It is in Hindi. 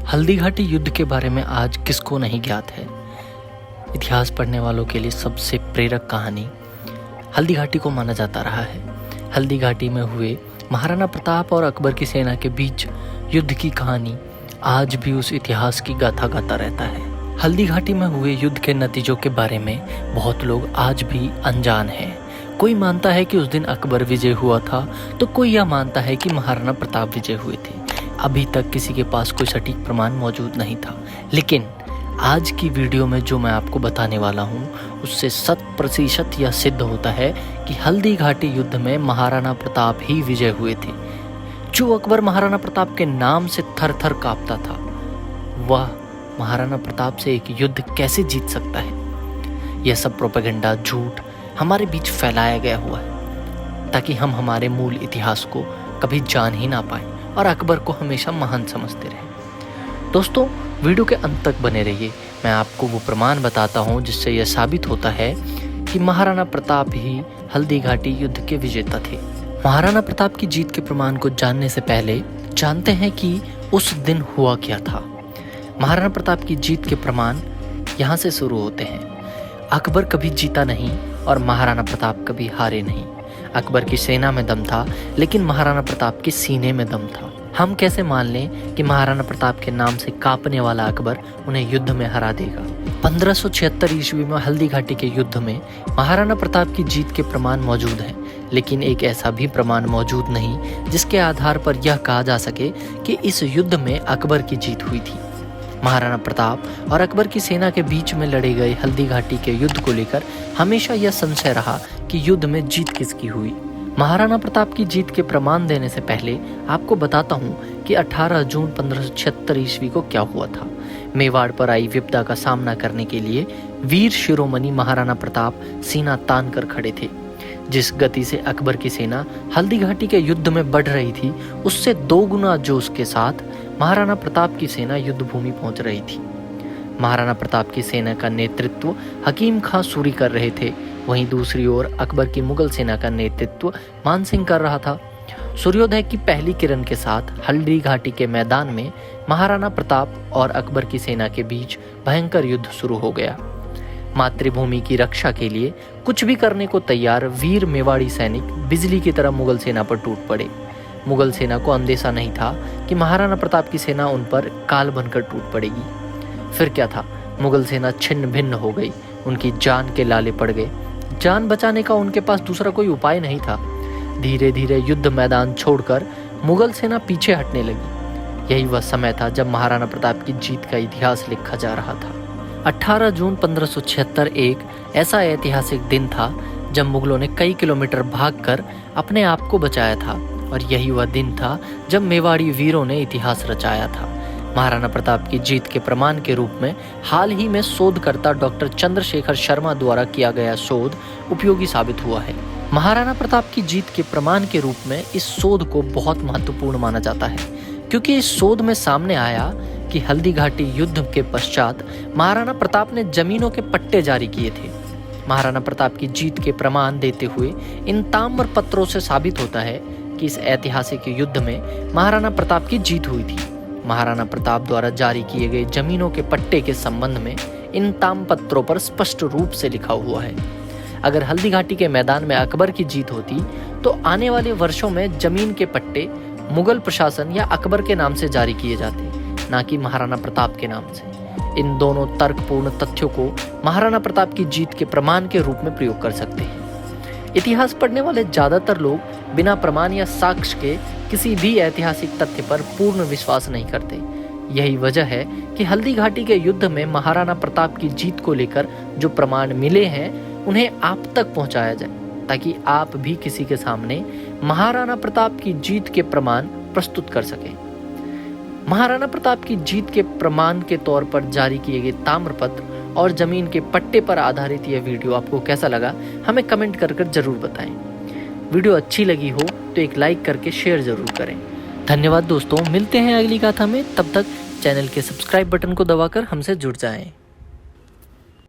हल्दीघाटी युद्ध के बारे में आज किसको नहीं ज्ञात है। इतिहास पढ़ने वालों के लिए सबसे प्रेरक कहानी हल्दीघाटी को माना जाता रहा है। हल्दीघाटी में हुए महाराणा प्रताप और अकबर की सेना के बीच युद्ध की कहानी आज भी उस इतिहास की गाथा गाता रहता है। हल्दीघाटी में हुए युद्ध के नतीजों के बारे में बहुत लोग आज भी अनजान हैं। कोई मानता है कि उस दिन अकबर विजय हुआ था, तो कोई यह मानता है कि महाराणा प्रताप विजय हुए थे। अभी तक किसी के पास कोई सटीक प्रमाण मौजूद नहीं था, लेकिन आज की वीडियो में जो मैं आपको बताने वाला हूँ उससे 100% यह सिद्ध होता है कि हल्दीघाटी युद्ध में महाराणा प्रताप ही विजय हुए थे। जो अकबर महाराणा प्रताप के नाम से थर थर कांपता था, वह महाराणा प्रताप से एक युद्ध कैसे जीत सकता है। यह सब प्रोपेगेंडा, झूठ हमारे बीच फैलाया गया हुआ है ताकि हम हमारे मूल इतिहास को कभी जान ही ना पाएं और अकबर को हमेशा महान समझते रहें। दोस्तों, वीडियो के अंत तक बने रहिए। मैं आपको वो प्रमाण बताता हूँ जिससे यह साबित होता है कि महाराणा प्रताप ही हल्दीघाटी युद्ध के विजेता थे। महाराणा प्रताप की जीत के प्रमाण को जानने से पहले जानते हैं कि उस दिन हुआ क्या था। महाराणा प्रताप की जीत के प्रमाण यहाँ से शुरू होते हैं। अकबर कभी जीता नहीं और महाराणा प्रताप कभी हारे नहीं। अकबर की सेना में दम था, लेकिन महाराणा प्रताप के सीने में दम था। हम कैसे मान लें कि महाराणा प्रताप के नाम से कांपने वाला अकबर उन्हें युद्ध में हरा देगा। 1576 ईस्वी में हल्दीघाटी के युद्ध में महाराणा प्रताप की जीत के प्रमाण मौजूद हैं, लेकिन एक ऐसा भी प्रमाण मौजूद नहीं जिसके आधार पर यह कहा जा सके कि इस युद्ध में अकबर की जीत हुई थी। महाराणा प्रताप और अकबर की सेना के बीच में लड़े गए हल्दीघाटी के युद्ध को लेकर हमेशा यह संशय रहा कि युद्ध में जीत किसकी हुई। महाराणा प्रताप की जीत के प्रमाण देने से पहले आपको बताता हूँ कि 18 जून 1576 ईस्वी को क्या हुआ था। मेवाड़ पर आई विपदा का सामना करने के लिए वीर शिरोमणि महाराणा प्रताप सीना तान कर खड़े थे। जिस गति से अकबर की सेना हल्दीघाटी के युद्ध में बढ़ रही थी, उससे 2 गुना जोश के साथ महाराणा प्रताप की सेना युद्ध भूमि पहुंच रही थी। महाराणा प्रताप की सेना का नेतृत्व हकीम खां सूरी कर रहे थे। वहीं दूसरी ओर अकबर की मुगल सेना का नेतृत्व मान सिंह कर रहा था। सूर्योदय की पहली किरण के साथ हल्दीघाटी के मैदान में महाराणा प्रताप और अकबर की सेना के बीच भयंकर युद्ध शुरू हो गया। मातृभूमि की रक्षा के लिए कुछ भी करने को तैयार वीर मेवाड़ी सैनिक बिजली की तरह मुगल सेना पर टूट पड़े। मुगल सेना को अंदेशा नहीं था कि महाराणा प्रताप की सेना उन पर काल बनकर टूट पड़ेगी। फिर क्या था, मुगल सेना छिन्न भिन्न हो गई। उनकी जान के लाले पड़ गए। जान बचाने का उनके पास दूसरा कोई उपाय नहीं था। धीरे धीरे युद्ध मैदान छोड़कर मुगल सेना पीछे हटने लगी। यही वह समय था जब महाराणा प्रताप की जीत का इतिहास लिखा जा रहा था। 18 जून 1576 एक ऐसा ऐतिहासिक दिन था जब मुगलों ने कई किलोमीटर भागकर अपने आप को बचाया था, और यही वह दिन था जब मेवाड़ी वीरों ने इतिहास रचाया था। महाराणा प्रताप की जीत के प्रमाण के रूप में हाल ही में शोधकर्ता डॉक्टर चंद्रशेखर शर्मा द्वारा किया गया शोध उपयोगी साबित हुआ है। महाराणा प्रताप की जीत के प्रमाण के रूप में इस शोध को बहुत महत्वपूर्ण माना जाता है, क्योंकि इस शोध में सामने आया कि हल्दीघाटी युद्ध के पश्चात महाराणा प्रताप ने जमीनों के पट्टे जारी किए थे। महाराणा प्रताप की जीत के प्रमाण देते हुए इन ताम्र पत्रों से साबित होता है कि इस ऐतिहासिक युद्ध में महाराणा प्रताप की जीत हुई थी। महाराणा प्रताप द्वारा जारी किए गए जमीनों के पट्टे के संबंध में इन ताम्रपत्रों पर स्पष्ट रूप से लिखा हुआ है। अगर हल्दीघाटी के मैदान में अकबर की जीत होती तो आने वाले वर्षों में जमीन के पट्टे मुगल प्रशासन या अकबर के नाम से जारी किए जाते, ना कि महाराणा प्रताप के नाम से। इन दोनों तर्कपूर्ण तथ्यों को महाराणा प्रताप की जीत के प्रमाण के रूप में प्रयोग कर सकते हैं। इतिहास पढ़ने वाले ज्यादातर लोग बिना प्रमाण या साक्ष्य के किसी भी ऐतिहासिक तथ्य पर पूर्ण विश्वास नहीं करते। यही वजह है कि हल्दीघाटी के युद्ध में महाराणा प्रताप की जीत को लेकर जो प्रमाण मिले हैं उन्हें आप तक पहुंचाया जाए, ताकि आप भी किसी के सामने महाराणा प्रताप की जीत के प्रमाण प्रस्तुत कर सकें। महाराणा प्रताप की जीत के प्रमाण के तौर पर जारी किए गए ताम्रपत्र और जमीन के पट्टे पर आधारित यह वीडियो आपको कैसा लगा, हमें कमेंट कर जरूर बताएं। वीडियो अच्छी लगी हो तो एक लाइक करके शेयर जरूर करें। धन्यवाद दोस्तों, मिलते हैं अगली गाथा में। तब तक चैनल के सब्सक्राइब बटन को दबाकर हमसे जुड़ जाएं।